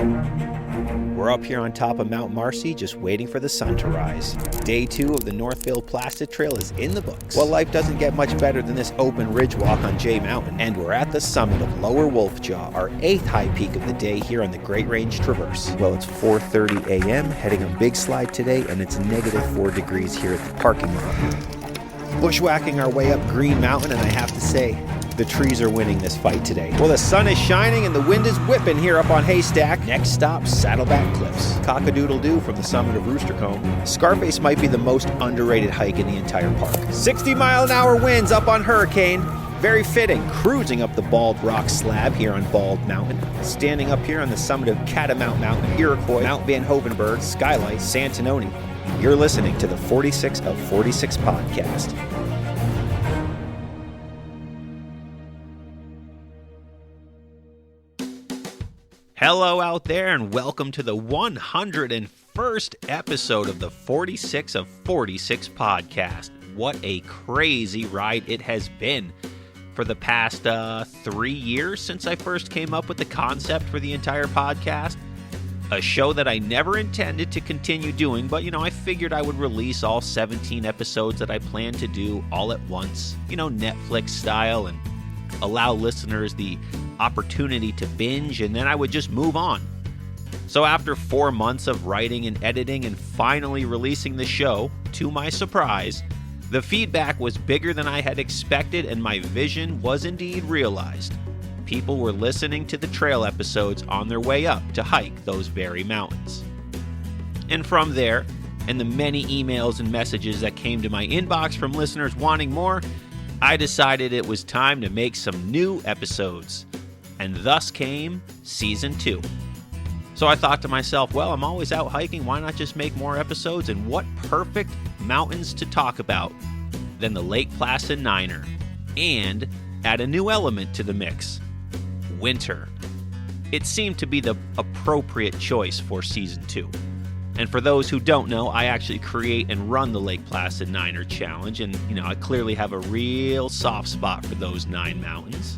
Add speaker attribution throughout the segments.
Speaker 1: We're up here on top of Mount Marcy, just waiting for the sun to rise. Day 2 of the Northville-Placid Trail is in the books. Well, life doesn't get much better than this open ridge walk on Jay Mountain, and we're at the summit of Lower Wolfjaw, our 8th high peak of the day here on the Great Range Traverse. Well, it's 4:30 a.m., heading a big slide today, and it's -4 degrees here at the parking lot. Bushwhacking our way up Green Mountain, and I have to say, the trees are winning this fight today. Well, the sun is shining and the wind is whipping here up on Haystack. Next stop, Saddleback Cliffs. Cock-a-doodle-doo from the summit of Rooster Comb. Scarface might be the most underrated hike in the entire park. 60-mile-an-hour winds up on Hurricane. Very fitting, cruising up the Bald Rock slab here on Bald Mountain. Standing up here on the summit of Catamount Mountain, Iroquois, Mount Van Hovenberg, Skylight, Santanoni. You're listening to the 46 of 46 podcast. Hello out there, and welcome to the 101st episode of the 46 of 46 podcast. What a crazy ride it has been for the past 3 years since I first came up with the concept for the entire podcast. A show that I never intended to continue doing, but, I figured I would release all 17 episodes that I plan to do all at once, Netflix style, and allow listeners the opportunity to binge, and then I would just move on. So after 4 months of writing and editing and finally releasing the show, to my surprise, the feedback was bigger than I had expected, and my vision was indeed realized. People were listening to the trail episodes on their way up to hike those very mountains. And from there, and the many emails and messages that came to my inbox from listeners wanting more, I decided it was time to make some new episodes. And thus came Season 2. So I thought to myself, well, I'm always out hiking, why not just make more episodes? And what perfect mountains to talk about than the Lake Placid Niner, and add a new element to the mix: winter. It seemed to be the appropriate choice for Season 2. And for those who don't know, I actually create and run the Lake Placid Niner Challenge, and I clearly have a real soft spot for those 9 mountains.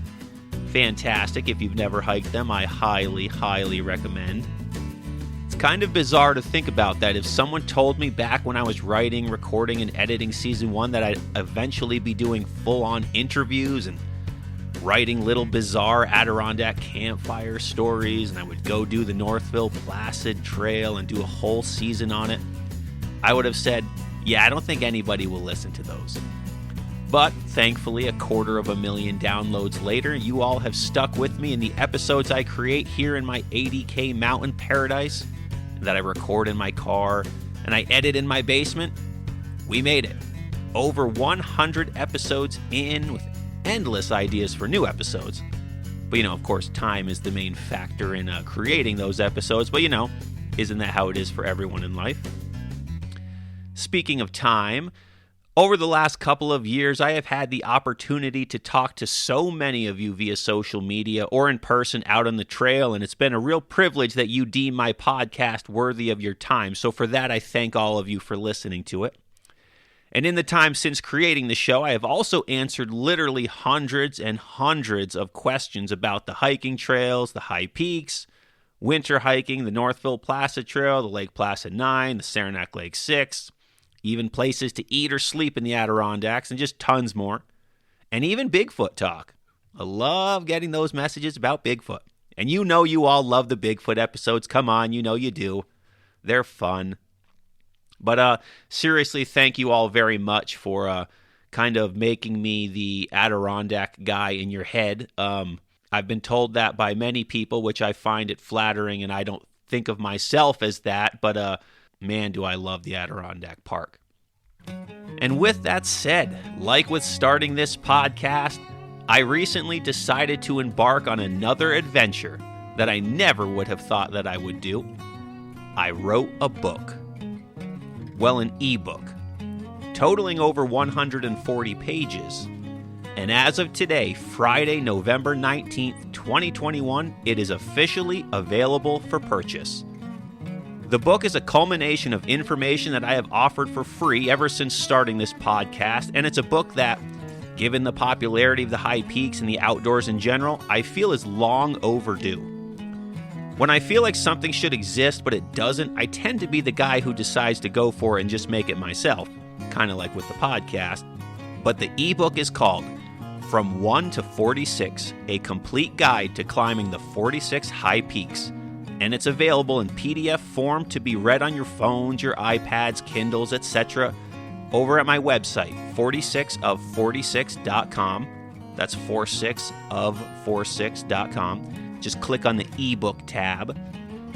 Speaker 1: Fantastic. If you've never hiked them, I highly, highly recommend. It's kind of bizarre to think about that. If someone told me back when I was writing, recording, and editing Season 1 that I'd eventually be doing full-on interviews and writing little bizarre Adirondack campfire stories, and I would go do the Northville-Placid Trail and do a whole season on it, I would have said, yeah, I don't think anybody will listen to those. But thankfully, 250,000 downloads later, you all have stuck with me in the episodes I create here in my 80K mountain paradise, that I record in my car, and I edit in my basement. We made it. Over 100 episodes in, with endless ideas for new episodes. But, of course, time is the main factor in creating those episodes. But, isn't that how it is for everyone in life? Speaking of time, over the last couple of years, I have had the opportunity to talk to so many of you via social media or in person out on the trail, and it's been a real privilege that you deem my podcast worthy of your time. So for that, I thank all of you for listening to it. And in the time since creating the show, I have also answered literally hundreds and hundreds of questions about the hiking trails, the high peaks, winter hiking, the Northville-Placid Trail, the Lake Placid 9, the Saranac Lake 6, even places to eat or sleep in the Adirondacks, and just tons more. And even Bigfoot talk. I love getting those messages about Bigfoot. And you all love the Bigfoot episodes. Come on, you do. They're fun. But seriously, thank you all very much for kind of making me the Adirondack guy in your head. I've been told that by many people, which I find it flattering, and I don't think of myself as that, but man, do I love the Adirondack Park. And with that said, like with starting this podcast, I recently decided to embark on another adventure that I never would have thought that I would do. I wrote a book. Well, an ebook, totaling over 140 pages. And as of today, Friday, November 19th, 2021, it is officially available for purchase. The book is a culmination of information that I have offered for free ever since starting this podcast, and it's a book that, given the popularity of the high peaks and the outdoors in general, I feel is long overdue. When I feel like something should exist but it doesn't, I tend to be the guy who decides to go for it and just make it myself, kind of like with the podcast. But the ebook is called From 1 to 46, A Complete Guide to Climbing the 46 High Peaks. And it's available in PDF form to be read on your phones, your iPads, Kindles, etc. over at my website, 46of46.com. That's 46of46.com. Just click on the ebook tab,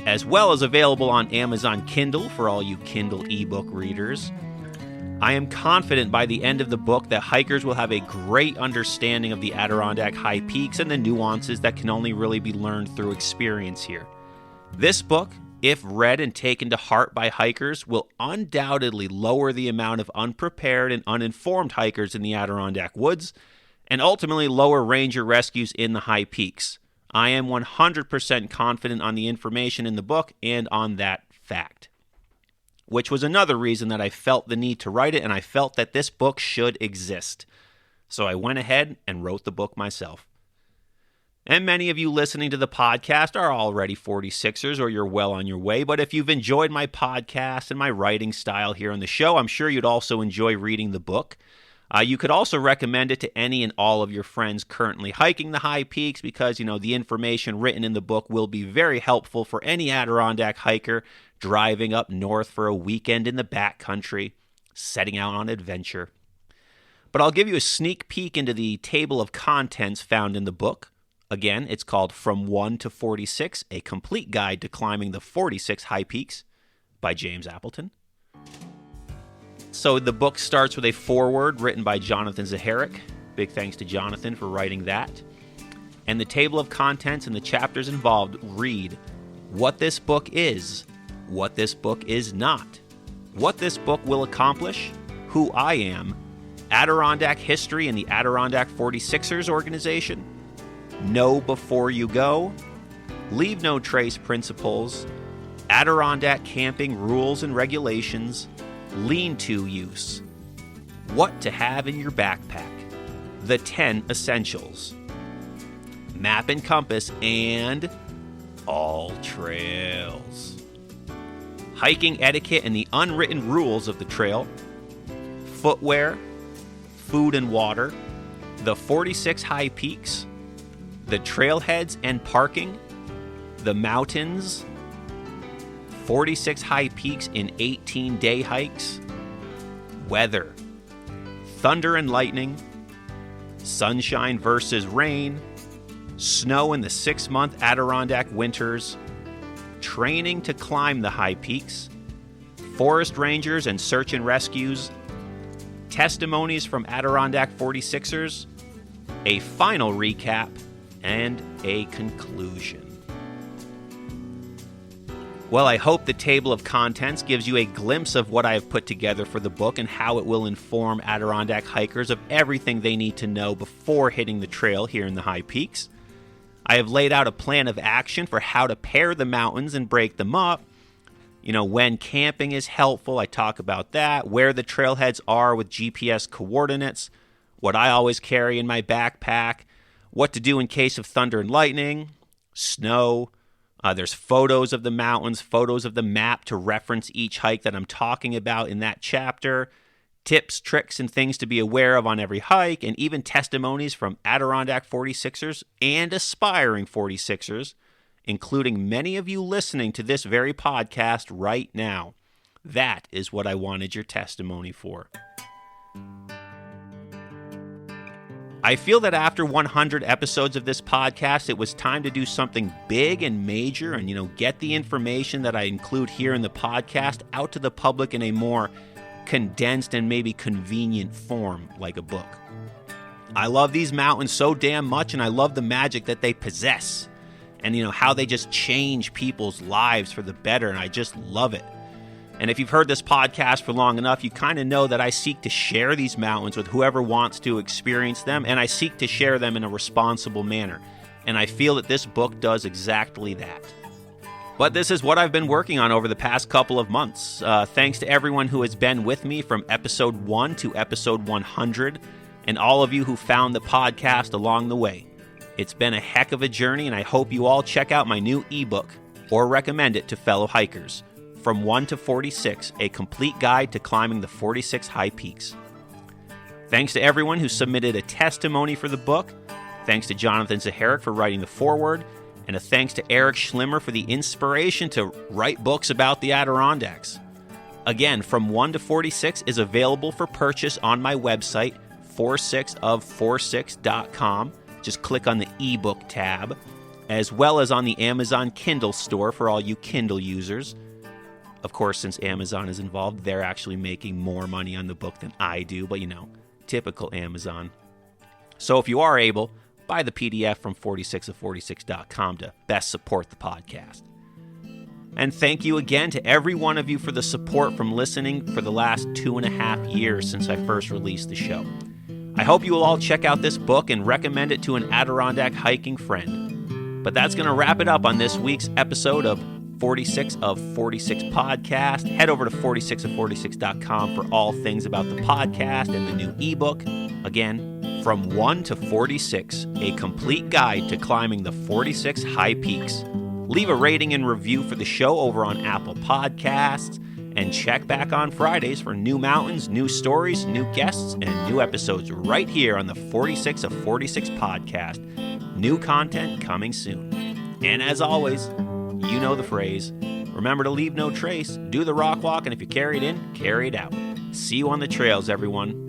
Speaker 1: as well as available on Amazon Kindle for all you Kindle ebook readers. I am confident by the end of the book that hikers will have a great understanding of the Adirondack High Peaks and the nuances that can only really be learned through experience here. This book, if read and taken to heart by hikers, will undoubtedly lower the amount of unprepared and uninformed hikers in the Adirondack woods, and ultimately lower ranger rescues in the high peaks. I am 100% confident on the information in the book and on that fact, which was another reason that I felt the need to write it, and I felt that this book should exist. So I went ahead and wrote the book myself. And many of you listening to the podcast are already 46ers, or you're well on your way, but if you've enjoyed my podcast and my writing style here on the show, I'm sure you'd also enjoy reading the book. You could also recommend it to any and all of your friends currently hiking the high peaks because, the information written in the book will be very helpful for any Adirondack hiker driving up north for a weekend in the backcountry, setting out on adventure. But I'll give you a sneak peek into the table of contents found in the book. Again, it's called From 1 to 46, A Complete Guide to Climbing the 46 High Peaks by James Appleton. So the book starts with a foreword written by Jonathan Zaharik. Big thanks to Jonathan for writing that. And the table of contents and the chapters involved read what this book is, what this book is not, what this book will accomplish, who I am, Adirondack history and the Adirondack 46ers organization, know before you go, leave no trace principles, Adirondack camping rules and regulations, lean-to use, what to have in your backpack, the 10 essentials, map and compass, and all trails, hiking etiquette and the unwritten rules of the trail, footwear, food and water, the 46 high peaks, the trailheads and parking, the mountains, 46 high peaks in 18-day hikes, weather, thunder and lightning, sunshine versus rain, snow in the 6-month Adirondack winters, training to climb the high peaks, forest rangers and search and rescues, testimonies from Adirondack 46ers, a final recap, and a conclusion. Well, I hope the table of contents gives you a glimpse of what I have put together for the book and how it will inform Adirondack hikers of everything they need to know before hitting the trail here in the high peaks. I have laid out a plan of action for how to pair the mountains and break them up. When camping is helpful, I talk about that, where the trailheads are with GPS coordinates, what I always carry in my backpack, what to do in case of thunder and lightning, snow. There's photos of the mountains, photos of the map to reference each hike that I'm talking about in that chapter, tips, tricks, and things to be aware of on every hike, and even testimonies from Adirondack 46ers and aspiring 46ers, including many of you listening to this very podcast right now. That is what I wanted your testimony for. I feel that after 100 episodes of this podcast, it was time to do something big and major and, get the information that I include here in the podcast out to the public in a more condensed and maybe convenient form, like a book. I love these mountains so damn much, and I love the magic that they possess and, how they just change people's lives for the better, and I just love it. And if you've heard this podcast for long enough, you kind of know that I seek to share these mountains with whoever wants to experience them, and I seek to share them in a responsible manner. And I feel that this book does exactly that. But this is what I've been working on over the past couple of months. Thanks to everyone who has been with me from episode 1 to episode 100, and all of you who found the podcast along the way. It's been a heck of a journey, and I hope you all check out my new ebook, or recommend it to fellow hikers. From 1 to 46, a complete guide to climbing the 46 high peaks. Thanks to everyone who submitted a testimony for the book. Thanks to Jonathan Zaharik for writing the foreword. And a thanks to Eric Schlimmer for the inspiration to write books about the Adirondacks. Again, From 1 to 46 is available for purchase on my website, 46of46.com. Just click on the eBook tab, as well as on the Amazon Kindle store for all you Kindle users. Of course, since Amazon is involved, they're actually making more money on the book than I do, but typical Amazon. So if you are able, buy the PDF from 46of46.com to best support the podcast. And thank you again to every one of you for the support from listening for the last 2.5 years since I first released the show. I hope you will all check out this book and recommend it to an Adirondack hiking friend. But that's going to wrap it up on this week's episode of 46 of 46 podcast. Head over to 46of46.com for all things about the podcast and the new ebook. Again, From 1 to 46, a complete guide to climbing the 46 high peaks. Leave a rating and review for the show over on Apple Podcasts, and check back on Fridays for new mountains, new stories, new guests, and new episodes right here on the 46 of 46 podcast. New content coming soon. And as always, you know the phrase, remember to leave no trace, do the rock walk, and if you carry it in, carry it out. See you on the trails, everyone.